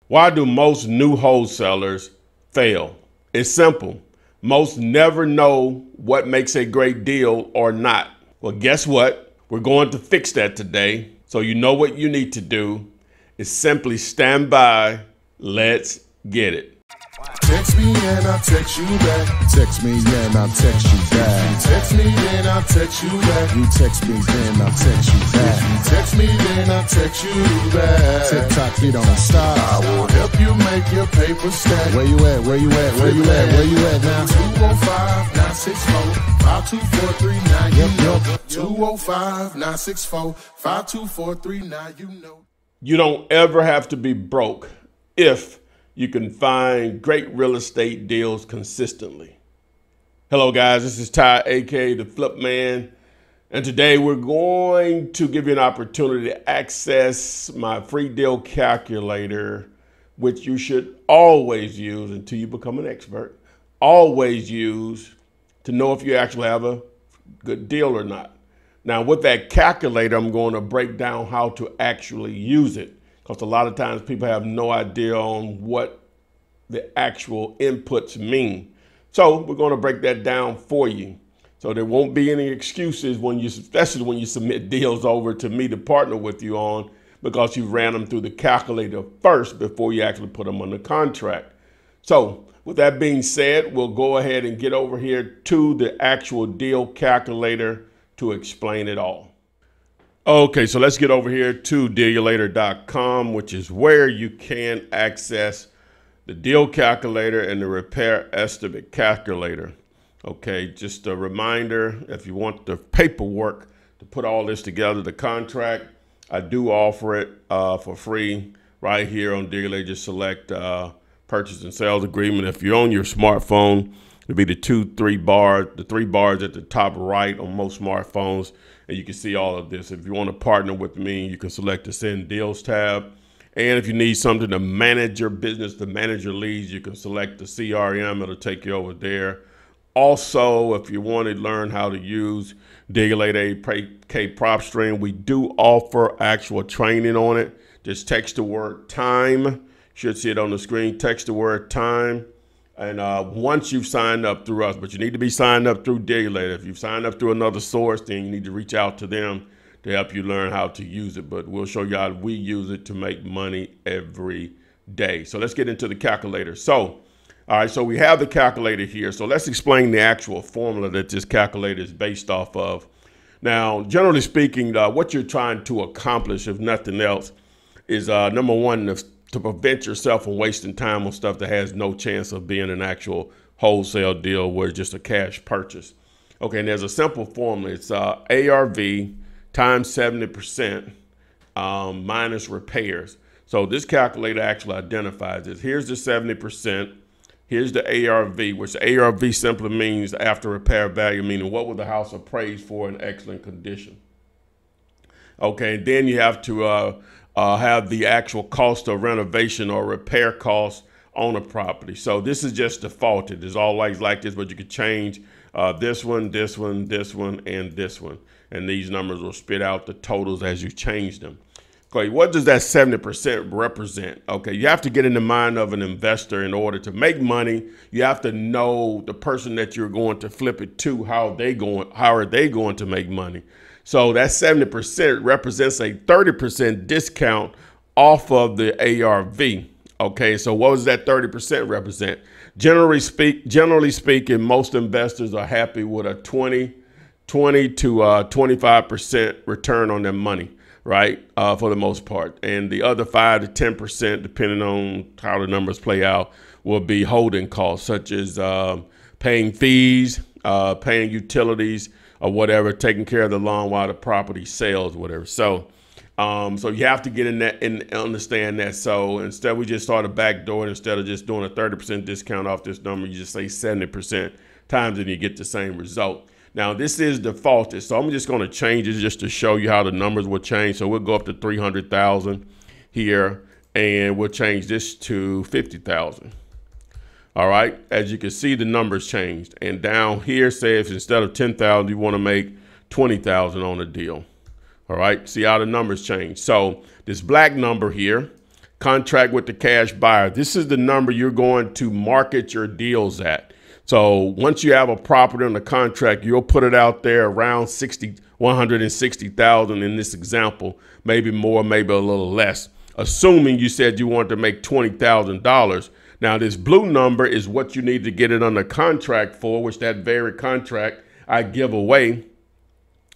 Why do most new wholesalers fail? It's simple. Most never know what makes a great deal or not. Well, guess what? We're going to fix that today. So you know what you need to do is simply stand by. Let's get it. Text me and I'll text you back. Text me and I'll text you back. Text me and I'll text you back. You text me then I'll text you back. You text me then I'll text you back. TikTok, you don't stop. I will help you make your paper stack. Where you at? Where you at? Where you at? Where you at now? 205-964-52439. Yep. 205-964-52439. You know. You don't ever have to be broke if you can find great real estate deals consistently. Hello guys, this is Ty, aka the Flip Man. And today we're going to give you an opportunity to access my free deal calculator, which you should always use until you become an expert. Always use to know if you actually have a good deal or not. Now with that calculator, I'm going to break down how to actually use it, because a lot of times people have no idea on what the actual inputs mean. So we're going to break that down for you. So there won't be any excuses when you, especially when you submit deals over to me to partner with you on, because you ran them through the calculator first before you actually put them on the contract. So with that being said, we'll go ahead and get over here to the actual deal calculator to explain it all. Okay, so let's get over here to Digilate.com, which is where you can access the deal calculator and the repair estimate calculator. Okay, just a reminder, if you want the paperwork to put all this together, the contract, I do offer it for free right here on Digilate. Just select purchase and sales agreement. If you're on your smartphone, it'll be the three bars at the top right on most smartphones, and you can see all of this. If you want to partner with me, you can select the Send Deals tab. And if you need something to manage your business, to manage your leads, you can select the CRM. It'll take you over there. Also, if you want to learn how to use Digilate AK Prop Stream, we do offer actual training on it. Just text the word time. You should see it on the screen. Text the word time. And once you've signed up through us, but you need to be signed up through Digilate. If you've signed up through another source, then you need to reach out to them to help you learn how to use it. But we'll show you how we use it to make money every day. So let's get into the calculator. So, all right, so we have the calculator here. So let's explain the actual formula that this calculator is based off of. Now, generally speaking, what you're trying to accomplish, if nothing else, is number one, to prevent yourself from wasting time on stuff that has no chance of being an actual wholesale deal where it's just a cash purchase. Okay, and there's a simple formula. It's ARV times 70% minus repairs. So this calculator actually identifies it. Here's the 70%. Here's the ARV, which ARV simply means after repair value, meaning what was the house appraised for in excellent condition. Okay, and then you have to have the actual cost of renovation or repair costs on a property. So this is just defaulted. It's always like this, but you could change this one, this one, this one, and this one. And these numbers will spit out the totals as you change them. Okay, what does that 70% represent? Okay, you have to get in the mind of an investor in order to make money. You have to know the person that you're going to flip it to, how are they going to make money. So that 70% represents a 30% discount off of the ARV. Okay, so what does that 30% represent? Generally speaking, most investors are happy with a 20 to 25% return on their money, right? For the most part. And the other 5 to 10%, depending on how the numbers play out, will be holding costs, such as paying fees, paying utilities, or whatever, taking care of the lawn while the property sells, whatever. So you have to get in that and understand that. So instead, we just start a backdoor. Instead of just doing a 30% discount off this number, you just say 70% times and you get the same result. Now, this is defaulted, so I'm just going to change it just to show you how the numbers will change. So we'll go up to 300,000 here, and we'll change this to 50,000. All right, as you can see, the numbers changed. And down here, say if instead of 10,000, you want to make 20,000 on a deal. All right, see how the numbers change. So this black number here contract with the cash buyer. This is the number you're going to market your deals at. So once you have a property on the contract, you'll put it out there around 160,000 in this example, maybe more, maybe a little less, assuming you said you wanted to make $20,000. Now this blue number is what you need to get it under contract for, which that very contract I give away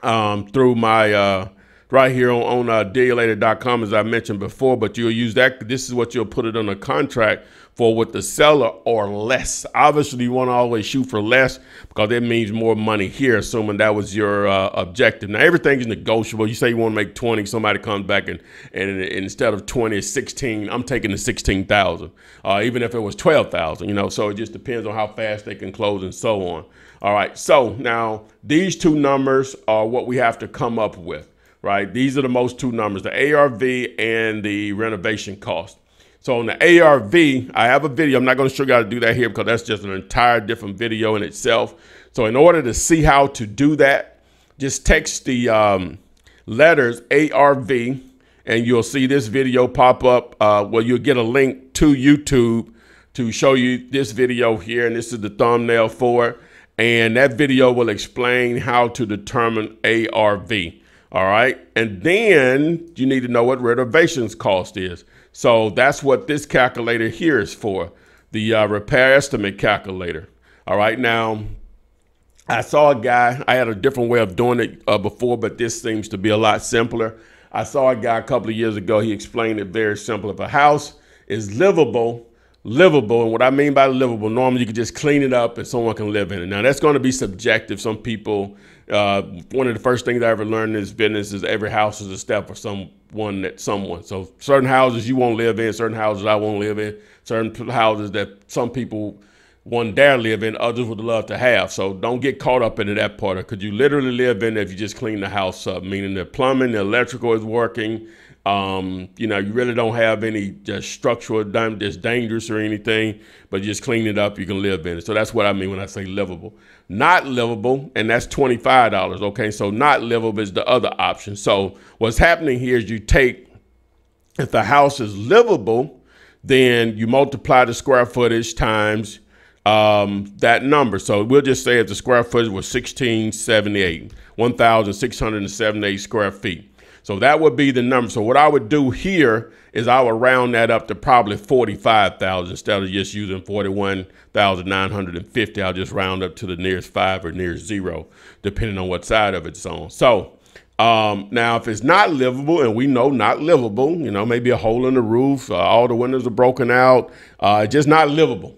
through my right here on Digilate.com, as I mentioned before, but you'll use that. This is what you'll put it on a contract for with the seller or less. Obviously, you want to always shoot for less because that means more money here, assuming that was your objective. Now, everything is negotiable. You say you want to make 20, somebody comes back and instead of 20, it's 16. I'm taking the 16,000, even if it was 12,000, you know, so it just depends on how fast they can close and so on. All right, so now these two numbers are what we have to come up with. Right, these are the most two numbers, the ARV and the renovation cost. So on the ARV, I have a video. I'm not going to show you how to do that here because that's just an entire different video in itself. So in order to see how to do that, just text the letters ARV and you'll see this video pop up. Well, you'll get a link to YouTube to show you this video here. And this is the thumbnail for it. And that video will explain how to determine ARV. All right. And then you need to know what renovations cost is. So that's what this calculator here is for, the repair estimate calculator. All right. Now, I saw a guy, I had a different way of doing it before, but this seems to be a lot simpler. I saw a guy a couple of years ago. He explained it very simple. If a house is livable, and what I mean by livable, normally you can just clean it up and someone can live in it. Now that's going to be subjective. Some people, one of the first things I ever learned in this business is every house is a step for someone. So certain houses you won't live in, certain houses I won't live in, certain houses that some people won't dare live in, others would love to have. So don't get caught up into that part. Could you literally live in it if you just clean the house up, meaning the plumbing, the electrical is working. You know, you really don't have any just structural damage that's dangerous or anything, but you just clean it up, you can live in it. So that's what I mean when I say livable. Not livable, and that's $25, okay? So not livable is the other option. So what's happening here is you take, if the house is livable, then you multiply the square footage times that number. So we'll just say if the square footage was 1,678, 1,678 square feet. So that would be the number. So what I would do here is I would round that up to probably 45,000 instead of just using 41,950. I'll just round up to the nearest 5 or near 0, depending on what side of it's on. So now if it's not livable, and we know not livable, you know, maybe a hole in the roof, all the windows are broken out, just not livable.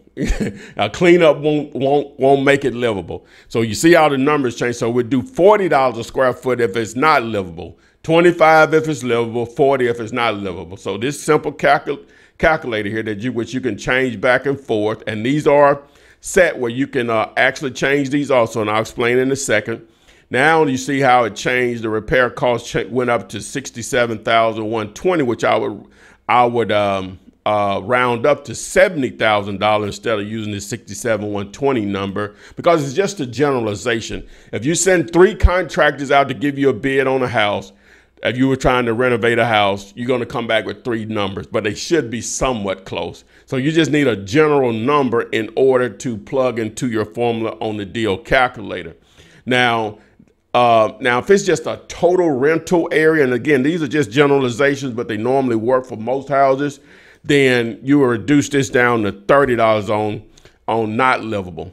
A cleanup won't make it livable. So you see how the numbers change. So we'd do $40 a square foot if it's not livable. 25 if it's livable, 40 if it's not livable. So this simple calculator here which you can change back and forth, and these are set where you can actually change these also, and I'll explain in a second. Now you see how it changed. The repair cost went up to $67,120, which I would round up to $70,000 instead of using the $67,120 number, because it's just a generalization. If you send 3 contractors out to give you a bid on a house, if you were trying to renovate a house, you're going to come back with 3 numbers, but they should be somewhat close. So you just need a general number in order to plug into your formula on the deal calculator. Now if it's just a total rental area, and again, these are just generalizations, but they normally work for most houses, then you will reduce this down to $30 on not livable.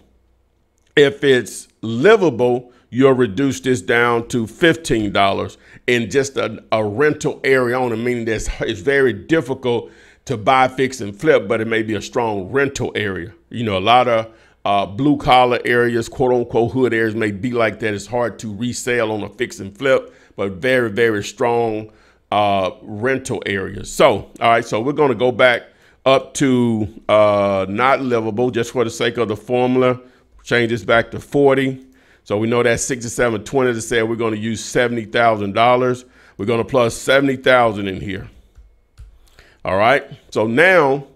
If it's livable, you'll reduce this down to $15 in just a rental area only, meaning that it's very difficult to buy, fix, and flip, but it may be a strong rental area. You know, a lot of blue collar areas, quote unquote hood areas may be like that. It's hard to resell on a fix and flip, but very, very strong rental areas. So, all right, so we're going to go back up to not livable just for the sake of the formula. Change this back to 40. So we know that 6720 to say we're going to use $70,000. We're going to plus 70,000 in here. All right. So now,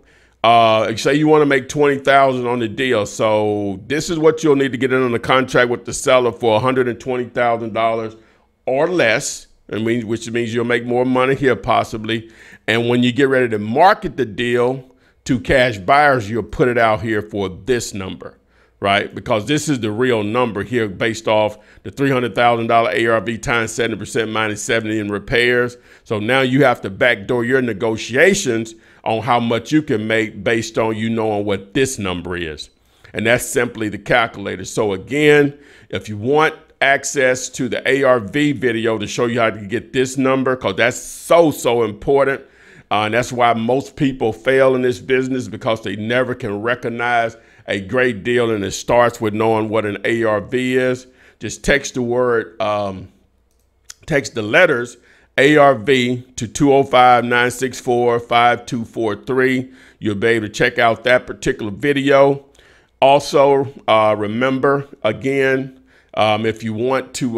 say you want to make 20,000 on the deal. So this is what you'll need to get in on the contract with the seller for $120,000 or less. Which means you'll make more money here possibly. And when you get ready to market the deal to cash buyers, you'll put it out here for this number, right? Because this is the real number here based off the $300,000 ARV times 70% minus 70 in repairs. So now you have to backdoor your negotiations on how much you can make based on you knowing what this number is. And that's simply the calculator. So again, if you want access to the ARV video to show you how to get this number, because that's so important. And that's why most people fail in this business, because they never can recognize a great deal. And it starts with knowing what an ARV is. Just text the word, text the letters ARV to 205-964-5243. You'll be able to check out that particular video. Also, remember, again, if you want to,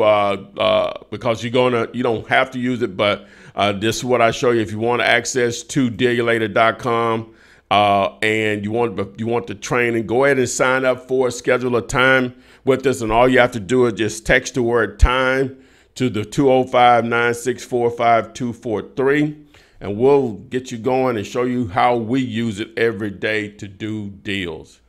because you don't have to use it, but this is what I show you. If you want access to Digilate.com and you want the training, go ahead and sign up for it. Schedule a time with us, and all you have to do is just text the word time to the 205-964-5243, and we'll get you going and show you how we use it every day to do deals.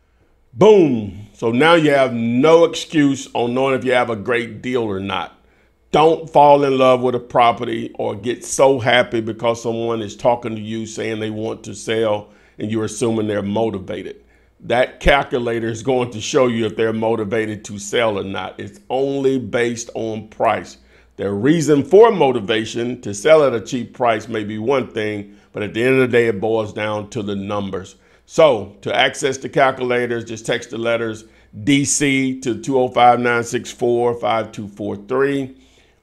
Boom. So now you have no excuse on knowing if you have a great deal or not. Don't fall in love with a property or get so happy because someone is talking to you saying they want to sell and you're assuming they're motivated. That calculator is going to show you if they're motivated to sell or not. It's only based on price. Their reason for motivation to sell at a cheap price may be one thing, but at the end of the day, it boils down to the numbers. So to access the calculators, just text the letters DC to 205-964-5243,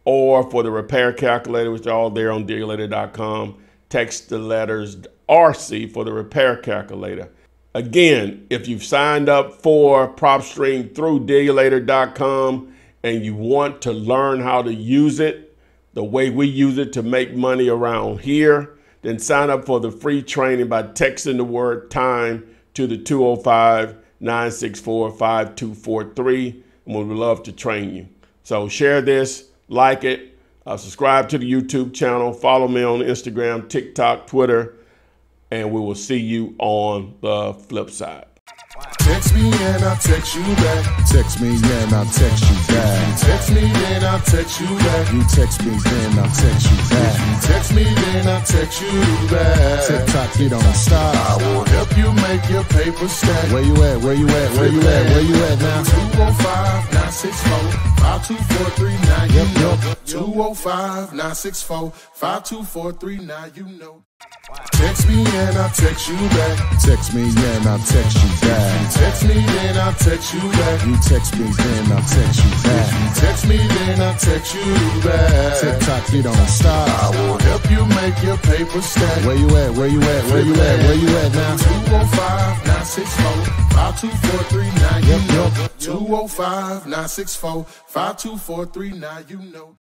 or for the repair calculator, which are all there on Digilate.com, text the letters RC for the repair calculator. Again, if you've signed up for PropStream through Digilate.com and you want to learn how to use it the way we use it to make money around here, then sign up for the free training by texting the word time to the 205-964-5243, and we would love to train you. So share this, like it, subscribe to the YouTube channel, follow me on Instagram, TikTok, Twitter, and we will see you on the flip side. Text me and I'll text you back. Text me and I'll text you back. Text me then I'll text you back. You text me then I'll text you back. You text me then I'll text you back. TikTok, you don't stop. I will help you make your paper stack. Where you at? Where you at? Where you at? Where you at now? 205-964-5243. Now you know. 205-964-5243. Now you know. Text me and I'll text you back. Text me and I'll text you back. Text me then I'll text you back. You text me then I'll text you back. You text me then I'll text you back. TikTok, you don't stop. I will help you make your paper stack. Where you at? Where you at? Where you at? Where you at now? 205-964-5243. Now you know. 205-964-5243. Now you know.